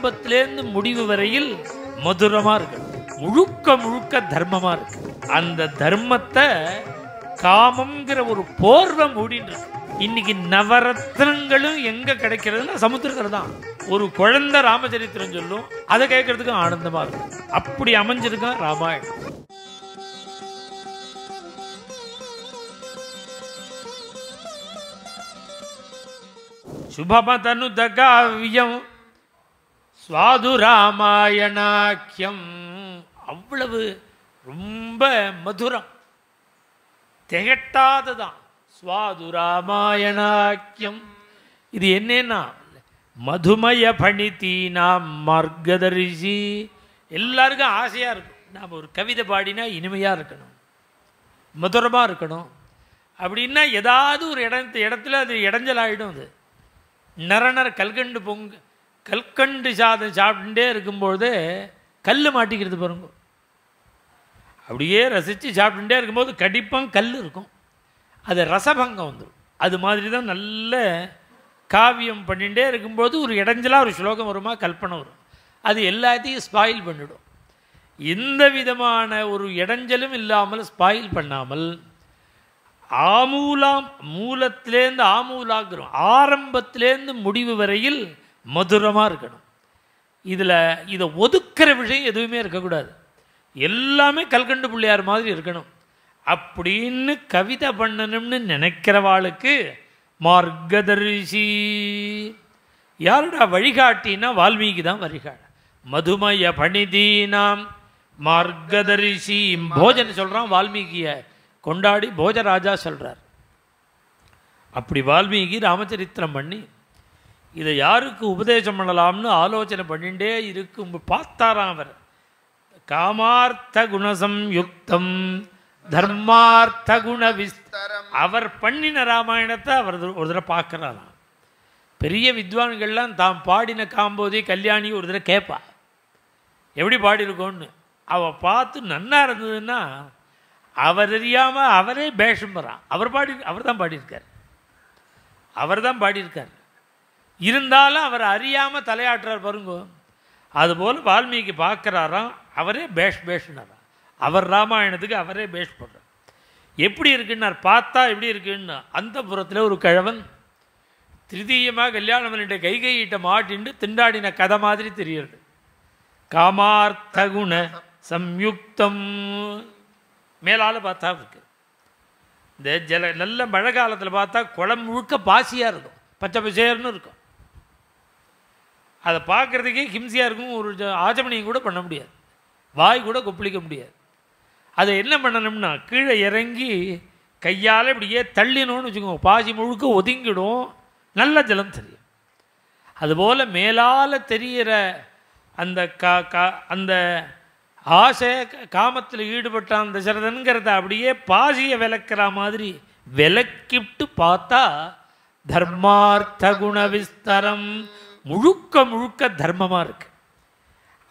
ஆரம்பத்திலேருந்து முடிவு வரையில் மதுரமா இருக்கு, முழுக்க முழுக்க தர்மமா இருக்கு. அந்த தர்மத்தை காமம்ங்கிற ஒரு போர்வை மூடின்னு இருக்கு. இன்னைக்கு நவரத்னங்களும் எங்க கிடைக்கிறதுன்னா சமுத்திரத்துல தான். ஒரு குழந்தை ராமச்சரித்திரம் சொல்லும், அதை கேட்கறதுக்கு ஆனந்தமா இருக்கும். அப்படி அமைஞ்சிருக்கான் ராமாயணம். சுபமதனுத காவியம் சுவாது ராமாயணாக்கியம். அவ்வளவு ரொம்ப மதுரம், திகட்டாததான். சுவாது ராமாயணாக்கியம். இது என்னன்னா மதுமய பணித்தீனாம் மார்கதரிசி. எல்லாருக்கும் ஆசையாக இருக்கும், நாம் ஒரு கவிதை பாடினா இனிமையாக இருக்கணும், மதுரமாக இருக்கணும். அப்படின்னா ஏதாவது ஒரு இடத்துல அது இடைஞ்சல் ஆகிடும். அது நரநர கல்கண்டு சாதம் சாப்பிட்டுட்டே இருக்கும்பொழுது கல் மாட்டிக்கிறது பாருங்க. அப்படியே ரசித்து சாப்பிட்டுட்டே இருக்கும்போது கடிப்பம் கல் இருக்கும், அது ரசபங்கம் வந்துடும். அது மாதிரி தான் நல்ல காவியம் பண்ணிகிட்டே இருக்கும்போது ஒரு இடைஞ்சலாக ஒரு ஸ்லோகம் வருமா, கல்பனை வரும், அது எல்லாத்தையும் ஸ்பாயில் பண்ணிவிடும். எந்த விதமான ஒரு இடைஞ்சலும் இல்லாமல் ஸ்பாயில் பண்ணாமல் மூலத்திலேருந்து ஆமூலாகிறோம், ஆரம்பத்திலேருந்து முடிவு வரையில் மதுரமாக இருக்கணும். இதை ஒதுக்கிற விஷயம் எதுவுமே இருக்கக்கூடாது, எல்லாமே கல்கண்டு பிள்ளையார் மாதிரி இருக்கணும். அப்படின்னு கவிதை பண்ணணும்னு நினைக்கிறவாளுக்கு மார்கதரிசி. யாருடா வழிகாட்டினா வால்மீகி தான் வழிகாட்ட. மதுமய பணிதீனாம் மார்கதரிசி. போஜன் சொல்கிறான், வால்மீகியை கொண்டாடி போஜராஜா சொல்கிறார். அப்படி வால்மீகி ராமச்சரித்திரம் பண்ணி இதை யாருக்கு உபதேசம் பண்ணலாம்னு ஆலோசனை பண்ணிகிட்டே இருக்கும் பார்த்தாராம் அவர். காமார்த்த குணசம்யுக்தம் தர்மார்த்த குண விஸ்தரம். அவர் பண்ணின ராமாயணத்தை அவர் ஒரு தடவை பார்க்குறாராம். பெரிய வித்வான்கள்லாம் தாம் பாடின காம்போதி கல்யாணி ஒரு தடவை கேட்பா, எப்படி பாடியிருக்கோன்னு. அவள் பார்த்து நன்னா இருந்ததுன்னா அவர் அறியாமல் அவரே பேஷம் போகிறான். அவர் தான் பாடியிருக்கார். இருந்தாலும் அவர் அறியாமல் தலையாட்டுறார் பாருங்க. அதுபோல் வால்மீகி பார்க்குறாராம், அவரே பேஷ்னாராம். அவர் ராமாயணத்துக்கு அவரே பேஷ் பண்ணுறார். எப்படி இருக்குன்னார், பார்த்தா எப்படி இருக்குன்னா, அந்த புறத்தில் ஒரு கிழவன் திருதீயமாக கல்யாணம் பண்ணிட்டு கைகிட்ட மாட்டின்னு திண்டாடின கதை மாதிரி தெரியுது. காமார்த்த குண சம்யுக்தம். மேலால் பார்த்தா இருக்கு. இந்த நல்ல மழை காலத்தில் பார்த்தா குளம் முழுக்க பாசியாக இருக்கும், பச்சை பசேர்னு இருக்கும். அதை பார்க்குறதுக்கே ஹிம்சியாக இருக்கும். ஒரு ஆச்சமணியும் கூட பண்ண முடியாது, வாய் கூட கொப்பளிக்க முடியாது. அதை என்ன பண்ணணும்னா கீழே இறங்கி கையால் இப்படியே தள்ளினோன்னு வச்சுக்கோங்க, பாசி முழுக்க ஒதுங்கிடும், நல்ல ஜலம் தெரியும். அதுபோல் மேலால் தெரிகிற அந்த அந்த ஆசை காமத்தில் ஈடுபட்ட அந்த சரதன்கிறத அப்படியே பாசியை விளக்குற மாதிரி விளக்கிட்டு பார்த்தா தர்மார்த்த குண விஸ்தரம். முழுக்க முழுக்க தர்மமாக இருக்கு.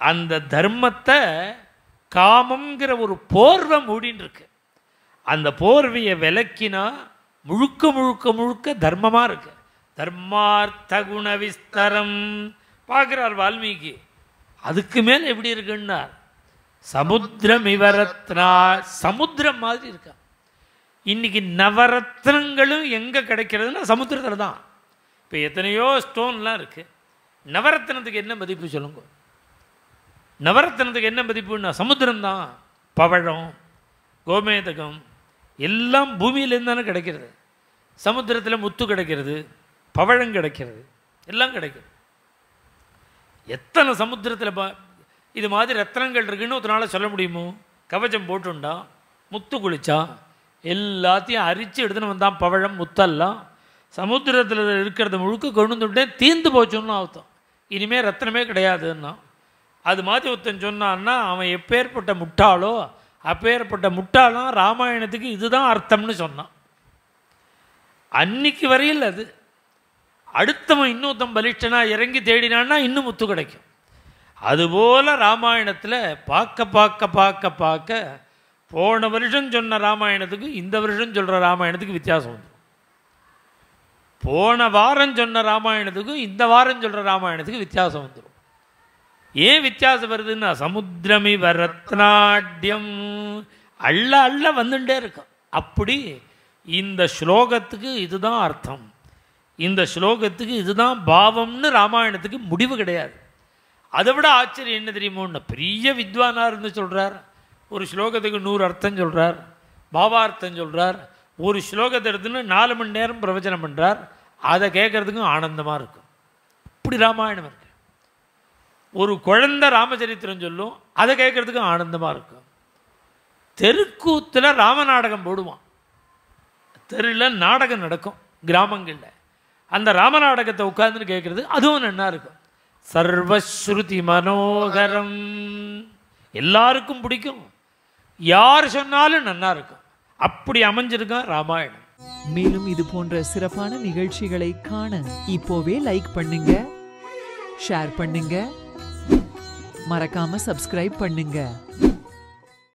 அந்த தர்மத்தை காமங்கிற ஒரு போர்வை மூடின்னு இருக்கு. அந்த போர்வையை விளக்கினா முழுக்க முழுக்க முழுக்க தர்மமாக இருக்கு. தர்மார்த்த குண விஸ்தரம் பார்க்குறார் வால்மீகி. அதுக்கு மேலே எப்படி இருக்குன்னார், சமுத்திரம் இவரத்னா. சமுத்திரம் மாதிரி இருக்கா. இன்னைக்கு நவரத்னங்களும் எங்கே கிடைக்கிறதுனா சமுத்திரத்தில் தான். இப்போ எத்தனையோ ஸ்டோன்லாம் இருக்குது. நவரத்னத்துக்கு என்ன மதிப்பு சொல்லுங்க? நவரத்னத்துக்கு என்ன மதிப்புன்னா சமுத்திரம்தான். பவழம், கோமேதகம் எல்லாம் பூமியிலேருந்து தானே கிடைக்கிறது. சமுத்திரத்தில் முத்து கிடைக்கிறது, பவழம் கிடைக்கிறது, எல்லாம் கிடைக்கிறது. எத்தனை சமுத்திரத்தில் இது மாதிரி ரத்னங்கள் இருக்குன்னு ஒரு நாளை சொல்ல முடியுமோ? கவச்சம் போட்டுண்டா, முத்து குளிச்சா, எல்லாத்தையும் அரித்து எடுத்துன்னு வந்தான் பவழம் முத்தெல்லாம். சமுத்திரத்தில் இருக்கிறத முழுக்க கொண்டு வந்துட்டே தீர்ந்து போச்சோன்னு அர்த்தம். இனிமேல் ரத்னமே கிடையாதுன்னா. அது மாதிரி ஒருத்தன் சொன்னான்னா அவன் எப்பேற்பட்ட முட்டாளோ அப்பேற்பட்ட முட்டாளும் ராமாயணத்துக்கு இதுதான் அர்த்தம்னு சொன்னான். அன்னைக்கு வரையில் அது அடுத்தவன் இன்னொருத்தன் பலிஷ்டனாக இறங்கி தேடினான்னா இன்னும் முத்து கிடைக்கும். அதுபோல் ராமாயணத்தில் பார்க்க பார்க்க பார்க்க பார்க்க போன வருஷம் சொன்ன ராமாயணத்துக்கு இந்த வருஷம் சொல்கிற ராமாயணத்துக்கு வித்தியாசம் வந்துடும். போன வாரம் சொன்ன ராமாயணத்துக்கும் இந்த வாரம் சொல்கிற ராமாயணத்துக்கு வித்தியாசம் வந்துடும். ஏன் வித்தியாசம் வருதுன்னா சமுத்திரமிவ ரத்னாட்யம் அள்ள அள்ள வந்துட்டே இருக்கும். அப்படி இந்த ஸ்லோகத்துக்கு இதுதான் அர்த்தம், இந்த ஸ்லோகத்துக்கு இதுதான் பாவம்னு ராமாயணத்துக்கு முடிவு கிடையாது. அதை விட ஆச்சரியம் என்ன தெரியுமோன்னு, பெரிய வித்வானாக இருந்து சொல்கிறார், ஒரு ஸ்லோகத்துக்கு 100 அர்த்தம் சொல்கிறார், பாவார்த்தம் சொல்கிறார். ஒரு ஸ்லோகத்தை எடுத்துன்னு 4 மணி நேரம் பிரவச்சனம் பண்ணுறார். அதை கேட்குறதுக்கும் ஆனந்தமாக இருக்கும். இப்படி ராமாயணம் இருக்கு. ஒரு குழந்தை ராமச்சரித்திரம் சொல்லும், அதை கேட்குறதுக்கும் ஆனந்தமாக இருக்கும். தெருக்கூத்தில் ராமநாடகம் போடுவான், தெருவில் நாடகம் நடக்கும் கிராமங்களில். அந்த ராமநாடகத்தை உட்கார்ந்துன்னு கேட்குறது அதுவும் நல்லா இருக்கும். சர்வஸ்ருதி மனோகரம், எல்லாருக்கும் பிடிக்கும், யார் சொன்னாலும் நல்லா இருக்கும். அப்படி அமைஞ்சிருக்கான் ராமாயணம். மேலும் இது போன்ற சிறப்பான நிகழ்ச்சிகளை காண இப்போவே லைக் பண்ணுங்க, ஷேர் பண்ணுங்க, மறக்காம சப்ஸ்கிரைப் பண்ணுங்க.